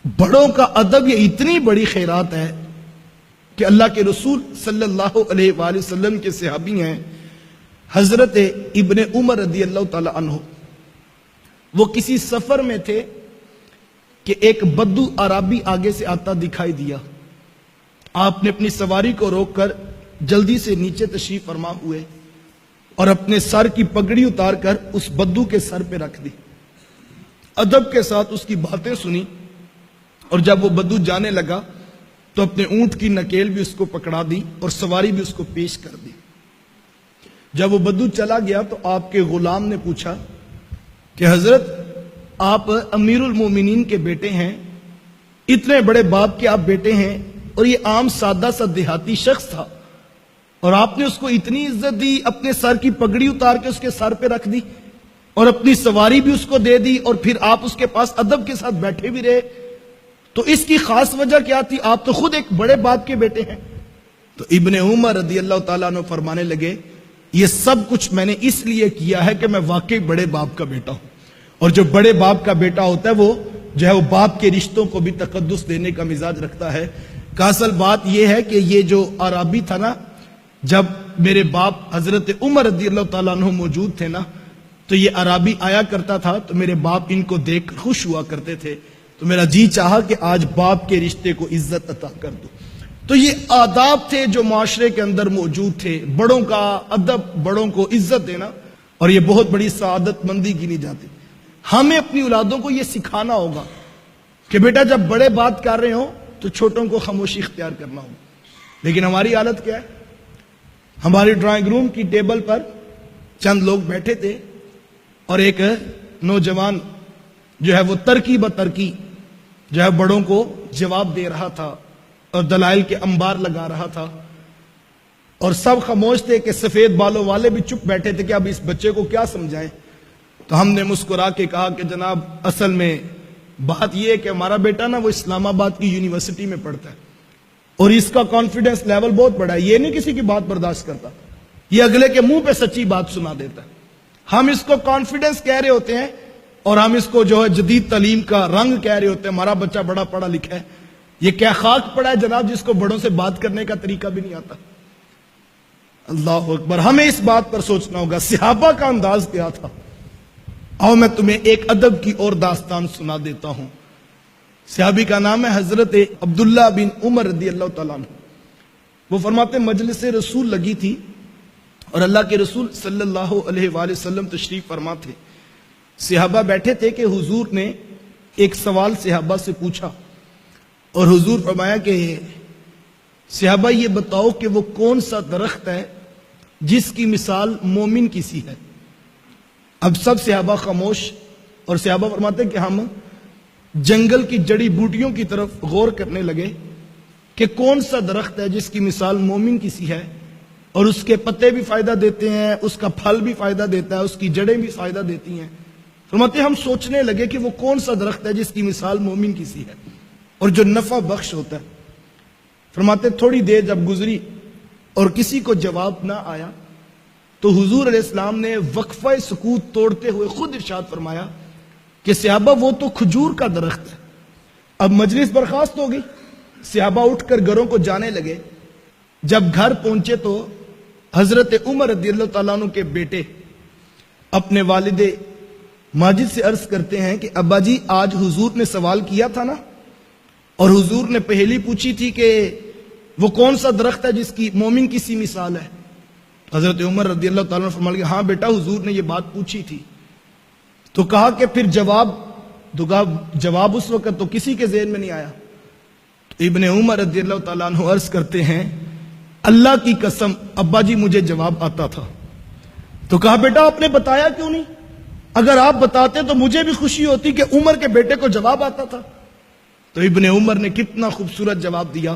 بڑوں کا ادب یہ اتنی بڑی خیرات ہے کہ اللہ کے رسول صلی اللہ علیہ وآلہ وسلم کے صحابی ہیں حضرت ابن عمر رضی اللہ تعالی عنہ. وہ کسی سفر میں تھے کہ ایک بدو عربی آگے سے آتا دکھائی دیا. آپ نے اپنی سواری کو روک کر جلدی سے نیچے تشریف فرما ہوئے اور اپنے سر کی پگڑی اتار کر اس بدو کے سر پہ رکھ دی. ادب کے ساتھ اس کی باتیں سنی اور جب وہ بدو جانے لگا تو اپنے اونٹ کی نکیل بھی اس کو پکڑا دی اور سواری بھی اس کو پیش کر دی. جب وہ بدو چلا گیا تو آپ کے غلام نے پوچھا کہ حضرت آپ امیر المومنین کے بیٹے ہیں, اتنے بڑے باپ کے آپ بیٹے ہیں, اور یہ عام سادہ سا دیہاتی شخص تھا اور آپ نے اس کو اتنی عزت دی, اپنے سر کی پگڑی اتار کے اس کے سر پہ رکھ دی اور اپنی سواری بھی اس کو دے دی اور پھر آپ اس کے پاس ادب کے ساتھ بیٹھے بھی رہے, تو اس کی خاص وجہ کیا تھی؟ آپ تو خود ایک بڑے باپ کے بیٹے ہیں. تو ابن عمر رضی اللہ تعالیٰ عنہ فرمانے لگے یہ سب کچھ میں نے اس لیے کیا ہے کہ میں واقعی بڑے باپ کا بیٹا ہوں, اور جو بڑے باپ کا بیٹا ہوتا ہے وہ جو ہے وہ باپ کے رشتوں کو بھی تقدس دینے کا مزاج رکھتا ہے. کہ اصل بات یہ ہے کہ یہ جو عربی تھا نا, جب میرے باپ حضرت عمر رضی اللہ تعالیٰ عنہ موجود تھے نا, تو یہ عربی آیا کرتا تھا تو میرے باپ ان کو دیکھ کر خوش ہوا کرتے تھے, تو میرا جی چاہا کہ آج باپ کے رشتے کو عزت عطا کر دو. تو یہ آداب تھے جو معاشرے کے اندر موجود تھے, بڑوں کا ادب, بڑوں کو عزت دینا, اور یہ بہت بڑی سعادت مندی گنی جاتی. ہمیں اپنی اولادوں کو یہ سکھانا ہوگا کہ بیٹا جب بڑے بات کر رہے ہوں تو چھوٹوں کو خاموشی اختیار کرنا ہوگا. لیکن ہماری حالت کیا ہے؟ ہماری ڈرائنگ روم کی ٹیبل پر چند لوگ بیٹھے تھے اور ایک نوجوان جو ہے وہ ترکی بترکی جو ہے بڑوں کو جواب دے رہا تھا اور دلائل کے انبار لگا رہا تھا, اور سب خاموش تھے کہ سفید بالوں والے بھی چپ بیٹھے تھے کہ اب اس بچے کو کیا سمجھائیں. تو ہم نے مسکرا کے کہا کہ جناب اصل میں بات یہ ہے کہ ہمارا بیٹا نا وہ اسلام آباد کی یونیورسٹی میں پڑھتا ہے اور اس کا کانفیڈنس لیول بہت بڑا ہے, یہ نہیں کسی کی بات برداشت کرتا, یہ اگلے کے منہ پہ سچی بات سنا دیتا ہے. ہم اس کو کانفیڈنس کہہ رہے ہوتے ہیں اور ہم اس کو جو ہے جدید تعلیم کا رنگ کہہ رہے ہوتے ہیں, ہمارا بچہ بڑا پڑھا لکھا ہے. یہ کیا خاک پڑا ہے جناب جس کو بڑوں سے بات کرنے کا طریقہ بھی نہیں آتا. اللہ اکبر, ہمیں اس بات پر سوچنا ہوگا صحابہ کا انداز کیا تھا. اور میں تمہیں ایک ادب کی اور داستان سنا دیتا ہوں. صحابی کا نام ہے حضرت عبداللہ بن عمر رضی اللہ تعالیٰ عنہ. وہ فرماتے مجلس رسول لگی تھی اور اللہ کے رسول صلی اللہ علیہ وآلہ وسلم تشریف فرما تھے. صحابہ بیٹھے تھے کہ حضور نے ایک سوال صحابہ سے پوچھا اور حضور فرمایا کہ صحابہ یہ بتاؤ کہ وہ کون سا درخت ہے جس کی مثال مومن کی سی ہے. اب سب صحابہ خاموش, اور صحابہ فرماتے ہیں کہ ہم جنگل کی جڑی بوٹیوں کی طرف غور کرنے لگے کہ کون سا درخت ہے جس کی مثال مومن کی سی ہے, اور اس کے پتے بھی فائدہ دیتے ہیں, اس کا پھل بھی فائدہ دیتا ہے, اس کی جڑیں بھی فائدہ دیتی ہیں. فرماتے ہم سوچنے لگے کہ وہ کون سا درخت ہے جس کی مثال مومن کی سی ہے اور جو نفع بخش ہوتا ہے. فرماتے تھوڑی دیر جب گزری اور کسی کو جواب نہ آیا تو حضور علیہ السلام نے وقفہ سکوت توڑتے ہوئے خود ارشاد فرمایا کہ صحابہ وہ تو کھجور کا درخت ہے. اب مجلس برخاست ہو گئی, صحابہ اٹھ کر گھروں کو جانے لگے. جب گھر پہنچے تو حضرت عمر رضی اللہ تعالیٰ عنہ کے بیٹے اپنے والد ماجد سے عرض کرتے ہیں کہ ابا جی آج حضور نے سوال کیا تھا نا, اور حضور نے پہلی پوچھی تھی کہ وہ کون سا درخت ہے جس کی مومن کی سی مثال ہے. حضرت عمر رضی اللہ تعالیٰ عنہ فرمایا کہ ہاں بیٹا حضور نے یہ بات پوچھی تھی. تو کہا کہ پھر جواب اس وقت تو کسی کے ذہن میں نہیں آیا. تو ابن عمر رضی اللہ تعالیٰ عنہ عرض کرتے ہیں اللہ کی قسم ابا جی مجھے جواب آتا تھا. تو کہا بیٹا آپ نے بتایا کیوں نہیں؟ اگر آپ بتاتے تو مجھے بھی خوشی ہوتی کہ عمر کے بیٹے کو جواب آتا تھا. تو ابن عمر نے کتنا خوبصورت جواب دیا.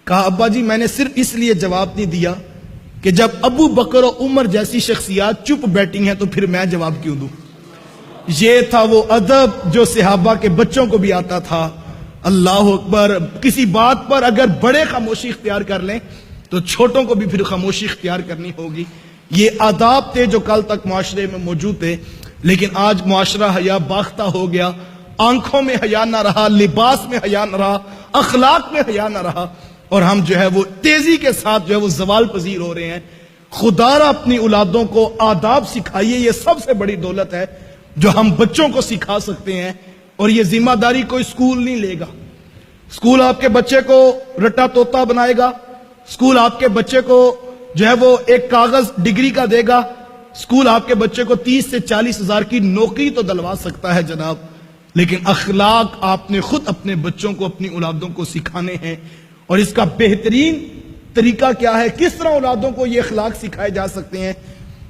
کہا ابا جی میں نے صرف اس لیے جواب نہیں دیا کہ جب ابو بکر و عمر جیسی شخصیات چپ بیٹھی ہیں تو پھر میں جواب کیوں دوں. یہ تھا وہ ادب جو صحابہ کے بچوں کو بھی آتا تھا. اللہ اکبر, کسی بات پر اگر بڑے خاموشی اختیار کر لیں تو چھوٹوں کو بھی پھر خاموشی اختیار کرنی ہوگی. یہ آداب تھے جو کل تک معاشرے میں موجود تھے, لیکن آج معاشرہ حیا باختہ ہو گیا آنکھوں میں حیا نہ رہا، لباس میں حیا نہ رہا، اخلاق میں حیا نہ رہا، اور ہم جو ہے وہ تیزی کے ساتھ جو ہے وہ زوال پذیر ہو رہے ہیں۔ خدا را اپنی اولادوں کو آداب سکھائیے، یہ سب سے بڑی دولت ہے جو ہم بچوں کو سکھا سکتے ہیں، اور یہ ذمہ داری کوئی اسکول نہیں لے گا۔ اسکول آپ کے بچے کو رٹا توتا بنائے گا، اسکول آپ کے بچے کو جو ہے وہ ایک کاغذ ڈگری کا دے گا، اسکول آپ کے بچے کو 30 سے 40 ہزار کی نوکری تو دلوا سکتا ہے جناب، لیکن اخلاق آپ نے خود اپنے بچوں کو، اپنی اولادوں کو سکھانے ہیں۔ اور اس کا بہترین طریقہ کیا ہے، کس طرح اولادوں کو یہ اخلاق سکھائے جا سکتے ہیں؟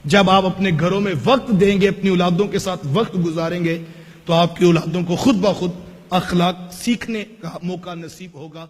جب آپ اپنے گھروں میں وقت دیں گے، اپنی اولادوں کے ساتھ وقت گزاریں گے، تو آپ کی اولادوں کو خود بخود اخلاق سیکھنے کا موقع نصیب ہوگا۔